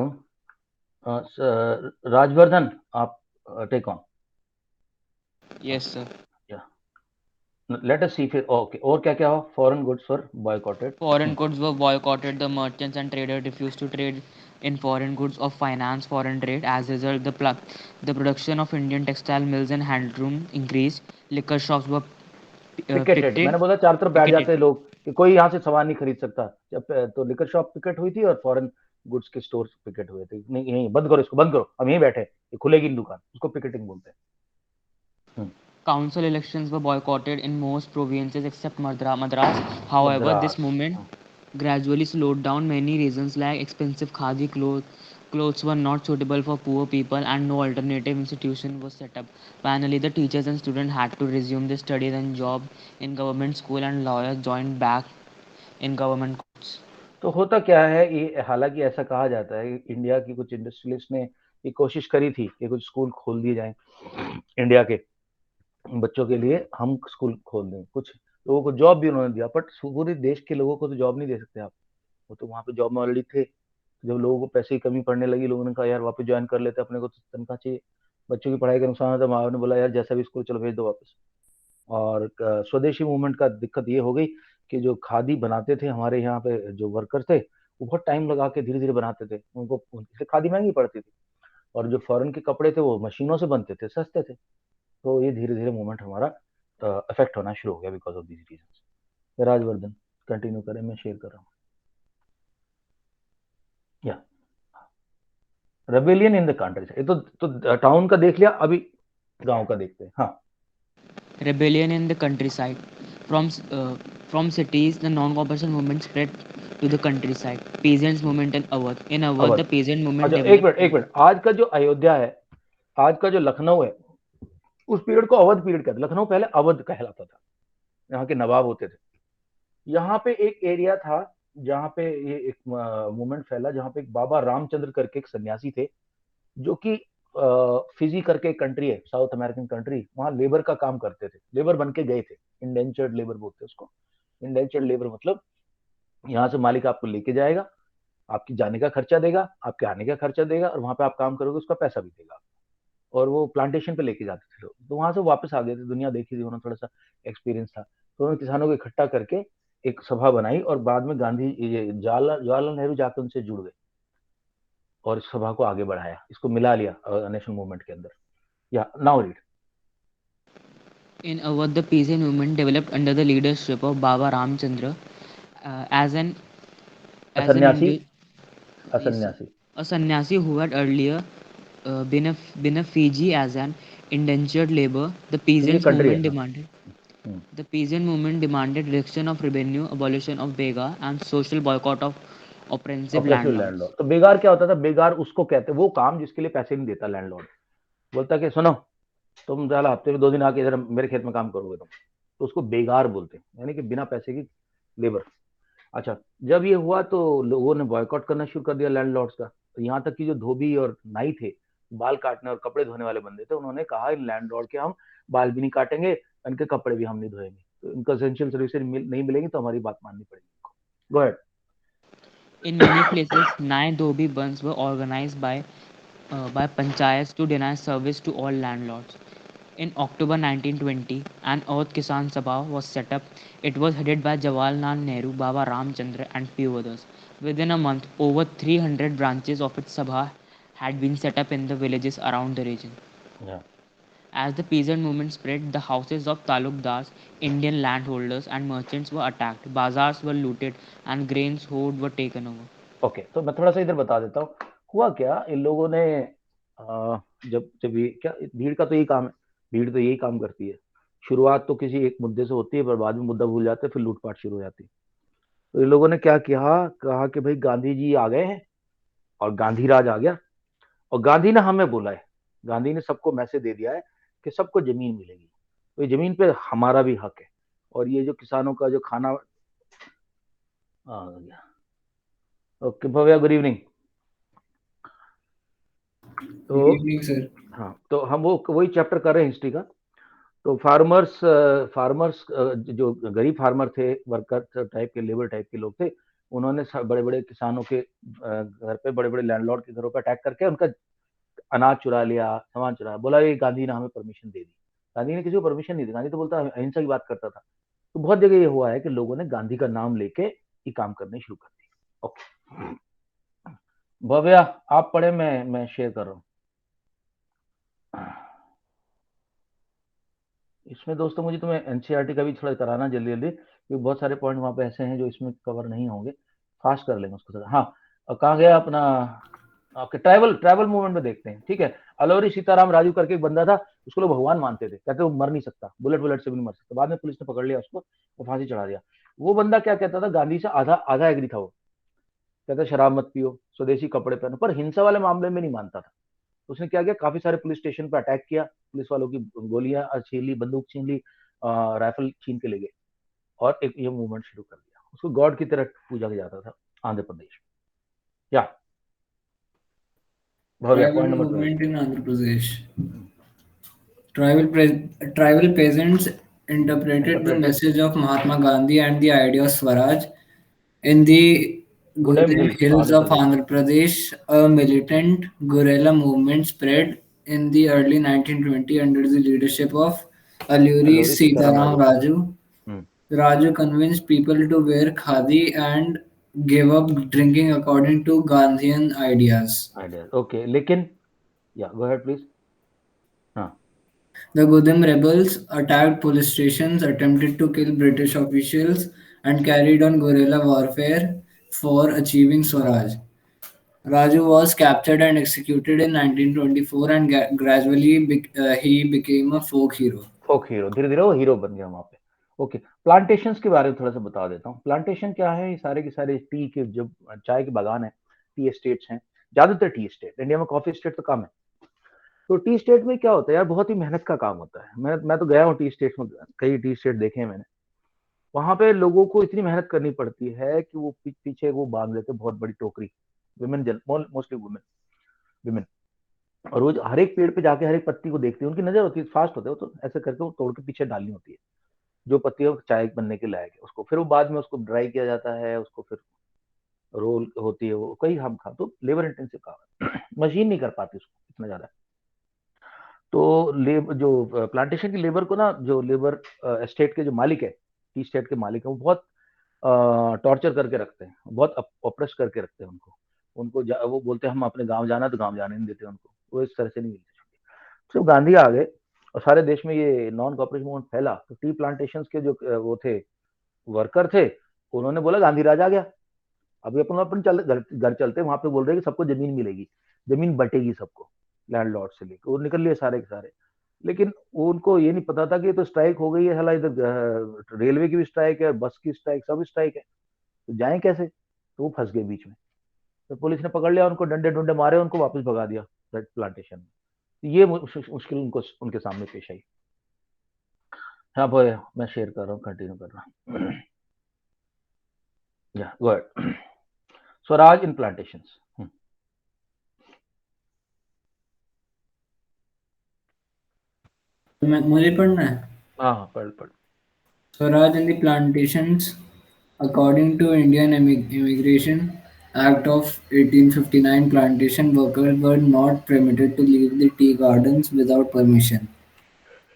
Rajvardhan, आप take on. Yes, sir. Let us see फिर। ओके, और क्या क्या हुआ? Foreign goods were boycotted. Foreign goods were boycotted. The merchants and traders refused to trade in foreign goods or finance foreign trade. As a result, the production of Indian textile mills and handloom increased. Liquor shops were picketed, मैंने बोला चार तरफ बैठ जाते हैं लोग कि कोई यहाँ से सामान नहीं खरीद सकता। जब तो लिकर शॉप पिकेट हुई थी और फॉरेन गुड्स के स्टोर पिकेट हुए थे। नहीं, यहीं बंद करो, इसको बंद करो, हम यहीं बैठे, ये खुलेगी दुकान, उसको पिकेटिंग बोलते हैं। Council elections were boycotted in most provinces except Madras. However, this movement gradually slowed down. Many reasons like expensive khadi clothes were not suitable for poor people and no alternative institution was set up. Finally, the teachers and students had to resume their studies and job in government school and lawyers joined back in government courts. तो होता क्या है, ये हालांकि ऐसा कहा जाता है कि इंडिया की कुछ इंडस्ट्रियलिस्ट ने ये कोशिश करी थी कि कुछ स्कूल खोल दिए जाएं इंडिया के बच्चों के लिए, हम स्कूल खोल दें। कुछ लोगों को जॉब भी उन्होंने दिया, बट पूरे देश के लोगों को तो जॉब नहीं दे सकते आप। वो तो वहां पे जॉब में ऑलरेडी थे। जब लोगों को पैसे की कमी पड़ने लगी, लोगों ने कहा यार वापस ज्वाइन कर लेते, अपने को तो तनख्वाह चाहिए, बच्चों की पढ़ाई का नुकसान होता। माँ ने बोला यार जैसा भी स्कूल चलो भेज दो वापस। और स्वदेशी मूवमेंट का दिक्कत ये हो गई कि जो खादी बनाते थे हमारे यहाँ पे जो वर्कर थे, वो बहुत टाइम लगा के धीरे धीरे बनाते थे, उनको खादी महंगी पड़ती थी। और जो फॉरेन के कपड़े थे वो मशीनों से बनते थे, सस्ते थे। तो ये धीरे धीरे मूवमेंट हमारा अफेक्ट होना शुरू हो गया because of these reason. Rajvardhan continue करें, मैं शेयर कर रहा हूँ। या रेबेलियन इन द कंट्री। ये तो टाउन का देख लिया, अभी गांव का देखते हैं। हाँ, rebellion in the countryside. From from cities, the non-cooperation movement spread to the countryside. Peasants movement in Awadh. In Awadh, the Awadh. peasant movement अच्छा एक developed. मिनट एक मिनट, आज का जो अयोध्या है, आज का जो लखनऊ है, उस पीरियड को अवध पीरियड कहते हैं। लखनऊ पहले अवध कहलाता था, यहाँ के नवाब होते थे। यहाँ पे एक एरिया था जहाँ पे ये एक मूवमेंट फैला, जहाँ पे एक बाबा रामचंद्र करके एक सन्यासी थे, जो कि फिजी करके एक कंट्री है, साउथ अमेरिकन कंट्री, वहां लेबर का काम करते थे, लेबर बन के गए थे, इंडेंचर्ड लेबर बोलते हैं उसको। इंडेंचर्ड लेबर मतलब यहाँ से मालिक आपको लेके जाएगा, आपकी जाने का खर्चा देगा, आपके आने का खर्चा देगा, और वहां पे आप काम करोगे उसका पैसा भी देगा। और वो प्लांटेशन पे लेके जाते थे लोग, तो वहां से वापस आ गए थे, दुनिया देखी थी उन्होंने, थोड़ा सा एक्सपीरियंस था, तो उन्होंने किसानों को इकट्ठा करके एक सभा बनाई, और बाद में गांधी, ये जवाहरलाल नेहरू जाकर उनसे जुड़ गए और इस सभा को आगे बढ़ाया, इसको मिला लिया नेशनल मूवमेंट के अंदर। या now read. In Awadh, the peasant movement developed under the leadership of Baba Ramchandra as an असन्यासी, Indian, yes, sir, असन्यासी। a sannyasi who had earlier been a Fiji as an indentured labor. The ये peasants कंट्री है, movement हाँ। demanded the peasant movement demanded reduction of revenue, abolition of bega, and social boycott of oppressive oppressive landlords. Landlord. तो बेगार क्या होता था? बेगार उसको कहते, वो काम जिसके लिए पैसे नहीं देता लैंडलॉर्ड। बोलता कि सुनो, तुम साला हफ्ते में 2 दिन आके इधर मेरे खेत में काम करोगे तुम, तो उसको बेगार बोलते हैं, यानी कि बिना पैसे की लेबर। अच्छा, जब ये हुआ तो लोगों ने बॉयकॉट करना शुरू कर दिया लैंडलॉर्ड्स का। तो यहाँ तक कि जो धोबी और नाई थे, बाल काटने और कपड़े धोने वाले बंदे थे, उन्होंने कहा इन लैंडलॉर्ड के हम बाल भी नहीं काटेंगे, इनके कपड़े भी हम नहीं धोएंगे, तो इनको एसेंशियल सर्विसेज नहीं मिलेंगी, तो हमारी बात माननी पड़ेगी इनको। Go ahead. In many places, Nai Dhobi bunds were organized by panchayats to deny service to all landlords. In October 1920, an Earth Kisan Sabha was set up. It was headed by Jawaharlal Nehru, Baba Ramchandra, and few others. Within a month, over 300 branches of its Sabha had been set up in the villages around the region. Yeah. As the peasant movement spread, the houses of talukdars, Indian landholders, and merchants were attacked. Bazaars were looted, and grains hoard were taken over. Okay, तो मैं थोड़ा सा इधर बता देता हूँ। हुआ क्या, इन लोगों ने जब जब ये क्या, भीड़ का तो यही काम है, भीड़ तो यही काम करती है। शुरुआत तो किसी एक मुद्दे से होती है, पर बाद में मुद्दा भूल जाते हैं, फिर लूटपाट शुरू हो जाती है। तो इन लोगों ने क्या किया, कहा कि भाई गांधी जी आ गए हैं और गांधी राज आ गया, और गांधी ने हमें बोला है, गांधी ने सबको मैसेज दे दिया है कि सबको जमीन मिलेगी, तो ये जमीन पे हमारा भी हक है, और ये जो किसानों का जो खाना आ गया। Okay Bhavya, good evening. तो सर। हाँ, तो हम वही चैप्टर कर रहे हैं हिस्ट्री का। तो फार्मर्स जो गरीब फार्मर थे, वर्कर टाइप के, लेबर टाइप के लोग थे, उन्होंने बड़े बड़े किसानों के घर पे, बड़े बड़े लैंडलॉर्ड के घरों पे अटैक करके उनका अनाज चुरा लिया, सामान चुरा, बोला ये गांधी ने हमें परमिशन दे दी। गांधी ने किसी को परमिशन नहीं दी, गांधी तो बोलता अहिंसा की बात करता था। तो बहुत जगह ये हुआ है कि लोगों ने गांधी का नाम लेके ये काम करने शुरू कर दिए। ओके भव्या, आप पढ़े, मैं शेयर कर रहा हूँ। इसमें दोस्तों मुझे तुम्हें एनसीईआरटी का भी थोड़ा कराना जल्दी जल्दी, क्योंकि बहुत सारे पॉइंट वहां पे ऐसे हैं जो इसमें कवर नहीं होंगे, फास्ट कर लेंगे उसको। हाँ, कहाँ गया अपना, ओके, ट्राइबल मूवमेंट में देखते हैं, ठीक है। अलौरी सीताराम राजू करके एक बंदा था, उसको लोग भगवान मानते थे, कहते वो मर नहीं सकता, बुलेट से भी नहीं मर सकता। बाद में पुलिस ने पकड़ लिया उसको, वो फांसी चढ़ा दिया। वो बंदा क्या कहता था, गांधी से आधा आधा एग्री था। वो कहता शराब मत पियो, स्वदेशी कपड़े पहनो, पर हिंसा वाले मामले में नहीं मानता था। उसने क्या किया, काफी सारे पुलिस स्टेशन पर अटैक किया, पुलिस वालों की गोलियां छीन ली, बंदूक छीन ली, राइफल छीन के ले गए, और एक ये मूवमेंट शुरू कर दिया। उसको गॉड की तरह पूजा किया जाता था आंध्र प्रदेश। या point number 12 in Andhra Pradesh. Tribal peasants interpreted the message of Mahatma Gandhi and the idea of Swaraj. In the Gudem hills Hills, of Andhra Pradesh, a militant guerrilla movement spread in the early 1920 under the leadership of Alluri Alluri Sitaram Sitaram Raju. Raju convinced people to wear khadi and give up drinking according to Gandhian ideas. Okay, लेकिन yeah, go ahead please. हाँ, The Gudem rebels attacked police stations, attempted to kill British officials, and carried on guerrilla warfare for achieving Swaraj. Raju was captured and executed in 1924, and gradually he became a folk hero. Folk hero, धीरे धीरे वो हीरो बन गया वहां पे। ओके, प्लांटेशंस के बारे में थोड़ा सा बता देता हूँ। प्लांटेशन क्या है? ये सारे के सारे टी के, जब चाय के बागान है, टी एस्टेट्स हैं, ज्यादातर टी एस्टेट, इंडिया में कॉफी एस्टेट तो कम है। तो टी स्टेट में क्या होता है यार, बहुत ही मेहनत का काम होता है। मैं तो गया हूँ टी स्टेट में, कई टी स्टेट देखे हैं मैंने। वहां पे लोगों को इतनी मेहनत करनी पड़ती है कि वो पीछे वो बांध लेते हैं बहुत बड़ी टोकरी, वुमेन, मोस्टली वुमेन, विमेन। और वो हर एक पेड़ पे जाके हर एक पत्ती को देखती है, उनकी नजर होती है, फास्ट होते हैं वो, तो ऐसे करके वो तोड़ के पीछे डालनी होती है जो पत्ती है चाय बनने के लायक है उसको। फिर वो बाद में उसको ड्राई किया जाता है, उसको फिर रोल होती है वो, कई हम खा, तो लेबर इंटेंसिव काम है। मशीन नहीं कर पाती उसको इतना ज्यादा। तो जो प्लांटेशन की लेबर को ना, जो लेबर एस्टेट के जो मालिक है, टी स्टेट के मालिक है, वो बहुत टॉर्चर करके रखते हैं, बहुत ऑप्रेस करके रखते हैं उनको। वो बोलते हैं हम अपने गांव जाना, तो गांव जाने नहीं देते उनको, वो इस तरह से नहीं मिलती। जब गांधी आ गए और सारे देश में ये नॉन कॉपरेटिव मूवमेंट फैला, तो टी प्लांटेशन के जो वो थे, वर्कर थे, उन्होंने बोला गांधी राज आ गया, अभी अपन अपन चल घर चलते, वहां पे बोल रहे हैं कि सबको जमीन मिलेगी, जमीन बटेगी सबको, लैंडलॉर्ड से लेकर। वो निकल लिए सारे के सारे। लेकिन उनको ये नहीं पता था कि ये तो स्ट्राइक हो गई है, हला इधर रेलवे की भी स्ट्राइक है, बस की स्ट्राइक, सब स्ट्राइक है, तो जाएं कैसे? तो वो फंस गए बीच में। तो पुलिस ने पकड़ लिया उनको, डंडे डुंडे मारे, उनको वापस भगा दिया प्लांटेशन में। ये मुश्किल उनको उनके सामने पेश आई। हाँ भाई, मैं शेयर कर रहा हूँ, कंटिन्यू कर रहा हूँ। या गो अहेड। स्वराज इन प्लांटेशंस। मुझे पढ़ना है। हाँ हाँ, पढ़ पढ़। Swaraj and the plantations. According to Indian Immigration Act of 1859, plantation workers were not permitted to leave the tea gardens without permission.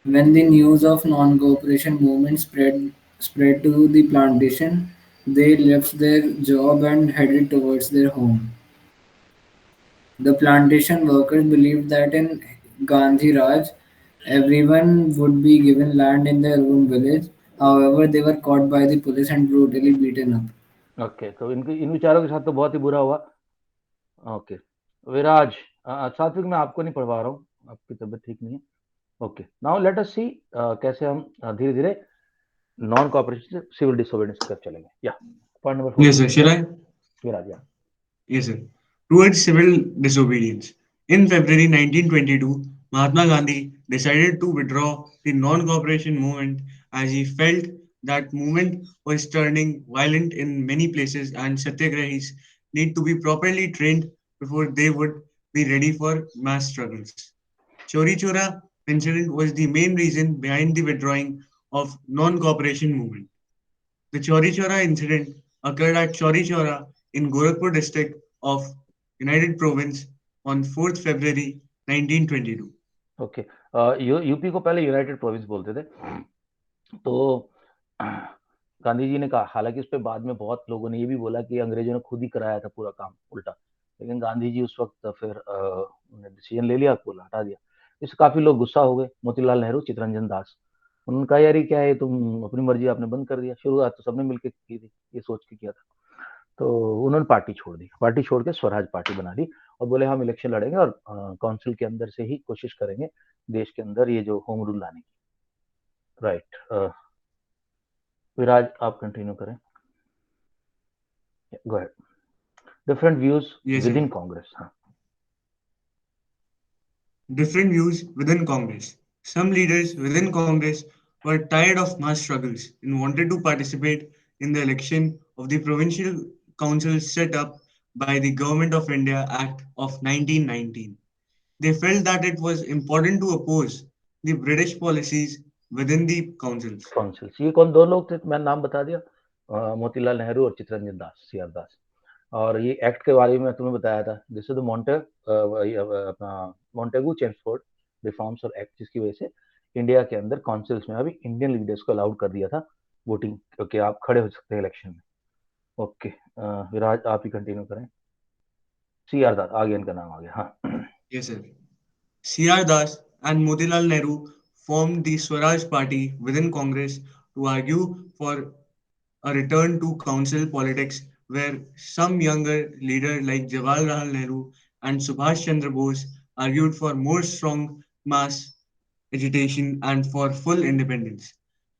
When the news of non-cooperation movement spread to the plantation, they left their job and headed towards their home. The plantation workers believed that in Gandhi Raj, everyone would be given land in their own village. However, they were caught by the police and brutally beaten up. Okay, तो इनके इन विचारों के साथ तो बहुत ही बुरा हुआ। ओके, विराज, सात्विक मैं आपको नहीं पढ़वा रहा हूँ, आपकी तबीयत ठीक नहीं है। ओके, नाउ लेट अस सी कैसे हम धीरे धीरे नॉन कॉपरेशन से सिविल डिसोबीडियंस की तरफ चलेंगे। या point number 4। Yes, sir. Shall I? विराज, या Yes, sir. Towards civil disobedience. In February 1922, Mahatma Gandhi decided to withdraw the non-cooperation movement as he felt that movement was turning violent in many places and satyagrahis need to be properly trained before they would be ready for mass struggles. Chori Chora incident was the main reason behind the withdrawing of non-cooperation movement. The Chauri Chora incident occurred at Chauri Chora in Gorakhpur district of United Province on 4th February 1922. Okay, UP को पहले यूनाइटेड प्रोविंस बोलते थे। तो गांधी जी ने कहा, हालांकि उस पर बाद में बहुत लोगों ने ये भी बोला कि अंग्रेजों ने खुद ही कराया था पूरा काम उल्टा, लेकिन गांधी जी उस वक्त फिर उन्होंने डिसीजन ले लिया, को हटा दिया। इससे काफी लोग गुस्सा हो गए, मोतीलाल नेहरू, चित्तरंजन दास। उन्होंने कहा यार ये क्या है, तुम अपनी मर्जी आपने बंद कर दिया। शुरुआत तो सबने मिलकर की थी, ये सोच के किया था। तो उन्होंने पार्टी छोड़ दी, पार्टी छोड़ के स्वराज पार्टी बना ली और बोले हम इलेक्शन लड़ेंगे और काउंसिल के अंदर से ही कोशिश करेंगे देश के अंदर ये जो होम रूल लाने की। राइट, विराज आप कंटिन्यू करें। Go ahead. Different views Yes, with sir. इन कांग्रेस। हाँ, Different views within Congress. Some leaders within Congress were tired of mass struggles and wanted to participate in the election of the provincial councils set up by the Government of India Act of 1919. They felt that it was important to oppose the British policies within the councils. Councils, ये कौन दो लोग थे, मैंने नाम बता दिया, मोतीलाल नेहरू और चित्तरंजन दास, सी आर दास। और ये एक्ट के बारे में तुम्हें बताया था, दिस इज द अपना मॉन्टेगू चेम्सफोर्ड रिफॉर्म्स और एक्ट, जिसकी वजह से इंडिया के अंदर काउंसिल्स में अभी इंडियन लीडर्स को अलाउड कर दिया था वोटिंग, क्योंकि आप खड़े हो सकते हैं इलेक्शन में। ओके, विराज आप ही कंटिन्यू करें। सी आर दास, आगे इनका नाम आ गया। हाँ, Yes, sir. C.R. Das and Motilal Nehru formed the Swaraj Party within Congress to argue for a return to council politics where some younger leaders like Jawaharlal Nehru and Subhash Chandra Bose argued for more strong mass agitation, and for full independence.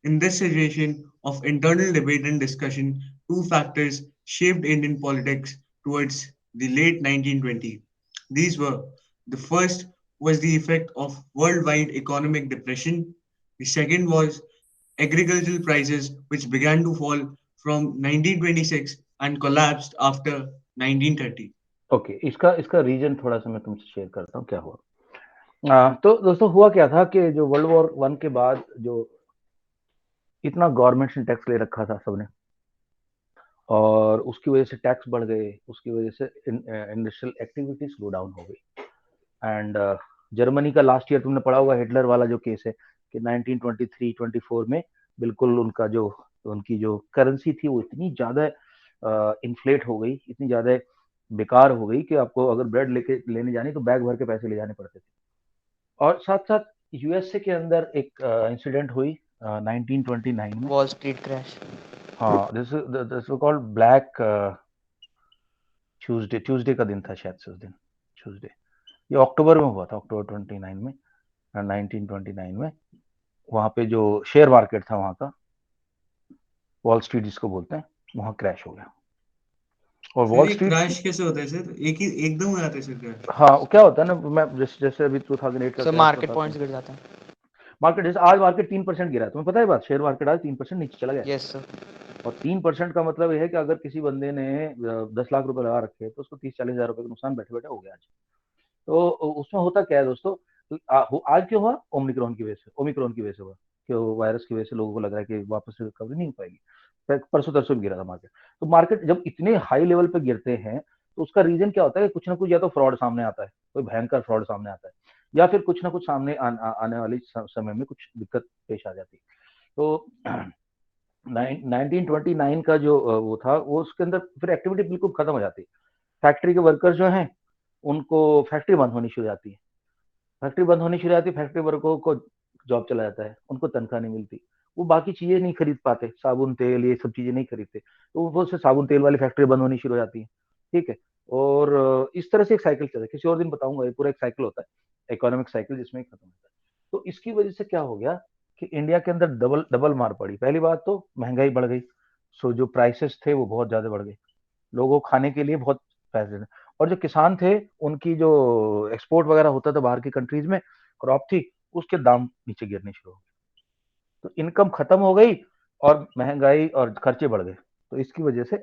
In this situation of internal debate and discussion, two factors shaped Indian politics towards the late 1920s. These were: the first was the effect of worldwide economic depression, the second was agricultural prices, which began to fall from 1926 and collapsed after 1930. Okay, इसका इसका रीजन थोड़ा सा मैं तुमसे शेयर करता हूँ क्या हुआ। तो दोस्तों हुआ क्या था कि जो वर्ल्ड वॉर वन के बाद जो इतना गवर्नमेंट ने टैक्स ले रखा था सबने, और उसकी वजह से टैक्स बढ़ गए, उसकी वजह से इंडस्ट्रियल एक्टिविटी स्लो डाउन हो गई। एंड जर्मनी का लास्ट ईयर तुमने पढ़ा होगा, हिटलर वाला जो केस है कि 1923-24 में बिल्कुल उनका जो उनकी जो करेंसी थी वो इतनी ज्यादा इन्फ्लेट हो गई, इतनी ज्यादा बेकार हो गई कि आपको अगर ब्रेड लेके लेने जानी तो बैग भर के पैसे ले जाने पड़ते थे। और साथ साथ यूएसए के अंदर एक इंसिडेंट हुई 1929 में, वॉल स्ट्रीट क्रैश। हाँ, दिस कॉल्ड ब्लैक ट्यूसडे का दिन था शायद से उस दिन, ट्यूसडे, ये अक्टूबर में हुआ था, अक्टूबर 29 में 1929 में। वहां पे जो शेयर मार्केट था वहां का, वॉल स्ट्रीट जिसको बोलते हैं, वहां क्रैश हो गया। और सर वॉल ये स्ट्रीट, क्रैश कैसे होता है सर? एक ही एकदम हो जाता है सर क्रैश? हाँ क्या होता है ना, मैं जैसे अभी 2008 का सर क्रैश मार्केट था, पॉइंट्स गिर जाता है। मार्केट जैसे आज मार्केट 3% गिरा है, तुम्हें पता है बात, शेयर मार्केट आज 3% नीचे चला गया। Yes sir. और 3% का मतलब ये है कि अगर किसी बंदे ने 10 लाख रुपए लगा रखे तो उसको 30-40 हजार रुपए का नुकसान बैठे बैठे हो गया आज। तो उसमें होता क्या है दोस्तों, तो आज क्यों हुआ, ओमिक्रॉन की वजह से, ओमिक्रॉन की वजह से हुआ कि वायरस की वजह से लोगों को लग रहा है कि वापस से रिकवरी नहीं हो पाएगी। परसों तरसों भी गिरा था मार्केट। तो मार्केट जब इतने हाई लेवल पे गिरते हैं तो उसका रीजन क्या होता है कि कुछ ना कुछ या तो फ्रॉड सामने आता है, कोई भयंकर फ्रॉड सामने आता है, या फिर कुछ ना कुछ सामने आने वाली समय में कुछ दिक्कत पेश आ जाती है। तो 1929 का जो वो था, वो उसके अंदर फिर एक्टिविटी बिल्कुल खत्म हो जाती है। फैक्ट्री के वर्कर्स जो हैं उनको फैक्ट्री बंद होनी शुरू हो जाती है, फैक्ट्री बंद होनी शुरू हो जाती है, फैक्ट्री वर्करों को जॉब चला जाता है, उनको तनख्वाह नहीं मिलती, वो बाकी चीजें नहीं खरीद पाते, साबुन तेल ये सब चीजें नहीं खरीदते, तो वो से साबुन तेल वाली फैक्ट्री बंद होनी शुरू हो जाती है। ठीक है, और इस तरह से एक साइकिल चलता है, किसी और दिन बताऊंगा, ये पूरा एक साइकिल होता है, इकोनॉमिक साइकिल, जिसमें खत्म होता है। तो इसकी वजह से क्या हो गया कि इंडिया के अंदर डबल डबल मार पड़ी। पहली बात तो महंगाई बढ़ गई, सो जो प्राइसेस थे वो बहुत ज्यादा बढ़ गए, लोगों को खाने के लिए बहुत पैसे थे, और जो किसान थे उनकी जो एक्सपोर्ट वगैरह होता था बाहर की कंट्रीज में, क्रॉप थी, उसके दाम नीचे गिरने शुरू हो गए, तो इनकम खत्म हो गई और महंगाई और खर्चे बढ़ गए। तो इसकी वजह से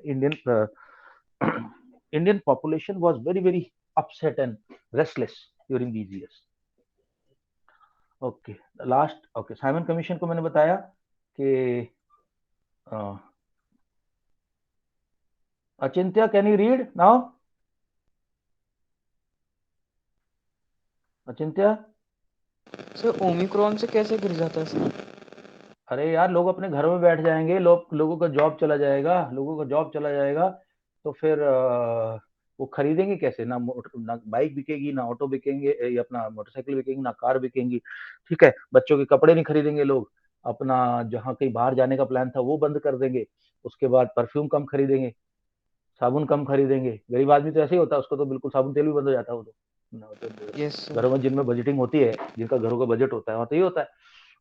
Indian population was very very upset and restless during these years. Okay, last, okay, Simon commission को मैंने बताया कि Achintya, can you read now? Achintya, sir Omicron से कैसे गिर जाता है सर? अरे यार, लोग अपने घरों में बैठ जाएंगे, लोगों का जॉब चला जाएगा, लोगों का जॉब चला जाएगा, तो फिर वो खरीदेंगे कैसे, ना बाइक बिकेगी, ना ऑटो बिकेंगे, या अपना मोटरसाइकिल बिकेंगी, ना कार बिकेंगी। ठीक है, बच्चों के कपड़े नहीं खरीदेंगे लोग, अपना जहाँ कहीं बाहर जाने का प्लान था वो बंद कर देंगे, उसके बाद परफ्यूम कम खरीदेंगे, साबुन कम खरीदेंगे। गरीब आदमी तो ऐसे ही होता है, उसको तो बिल्कुल साबुन तेल भी बंद हो जाता है वो तो। Yes sir. घरों में जिनमें बजटिंग होती है, जिनका घरों का बजट होता है, वहाँ तो ये होता है।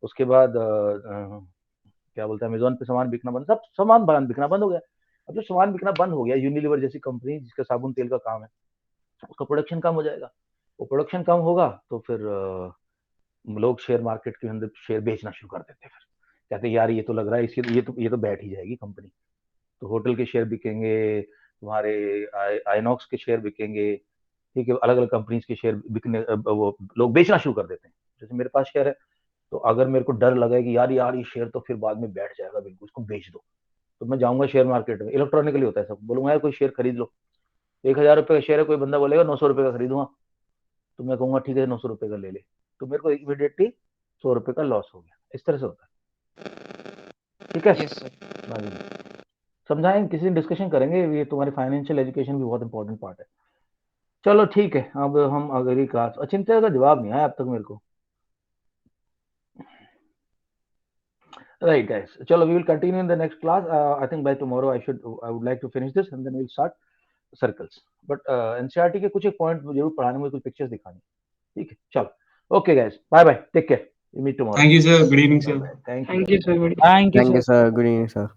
उसके बाद क्या बोलते हैं, अमेजोन पे सामान बिकना बंद, सब सामान बिकना बंद हो गया। अब जो सामान बिकना बंद हो गया, यूनिलीवर जैसी कंपनी जिसका साबुन तेल का काम है, उसका प्रोडक्शन कम हो जाएगा, वो प्रोडक्शन कम होगा तो फिर लोग शेयर मार्केट के अंदर शेयर बेचना शुरू कर देते हैं। फिर कहते हैं यार ये तो लग रहा है इसकी ये तो बैठ ही जाएगी कंपनी, तो होटल के शेयर बिकेंगे, तुम्हारे आइनॉक्स के शेयर बिकेंगे, ठीक है, अलग अलग कंपनीज के शेयर बिकने वो लोग बेचना शुरू कर देते हैं। जैसे मेरे पास शेयर है, तो अगर मेरे को डर लगा कि यार यार ये शेयर तो फिर बाद में बैठ जाएगा बिल्कुल, इसको बेच दो, तो मैं जाऊंगा शेयर मार्केट में, इलेक्ट्रॉनिकली होता है सब, बोलूंगा यार कोई शेयर खरीद लो, 1,000 रुपए का शेयर है, कोई बंदा बोलेगा 900 रुपए का खरीदूंगा, तो मैं कहूंगा ठीक है 900 रुपए का ले ले, तो मेरे को इमीडिएटली 100 रुपए का लॉस हो गया। इस तरह से होता है। ठीक है, यस सर। हाँ जी, समझाएंगे, किसी दिन डिस्कशन करेंगे, ये तुम्हारी फाइनेंशियल एजुकेशन भी बहुत इंपॉर्टेंट पार्ट है। चलो ठीक है, अब हम अगली क्लास, अचिंत्य का जवाब नहीं आया अब तक मेरे को। Right, guys. Chalo, we will continue in the next class. I think by tomorrow I would like to finish this and then we'll start circles. But NCERT के कुछ एक पॉइंट जरूर पढ़ाने में, कुछ पिक्चर्स दिखानी। ठीक है, चलो, okay guys, bye bye, take care. We meet tomorrow. Thank you, sir. Good evening, Bye sir. bye. Thank you. Thank you, sir. Thank you, Thank you, sir. sir. Good evening, sir.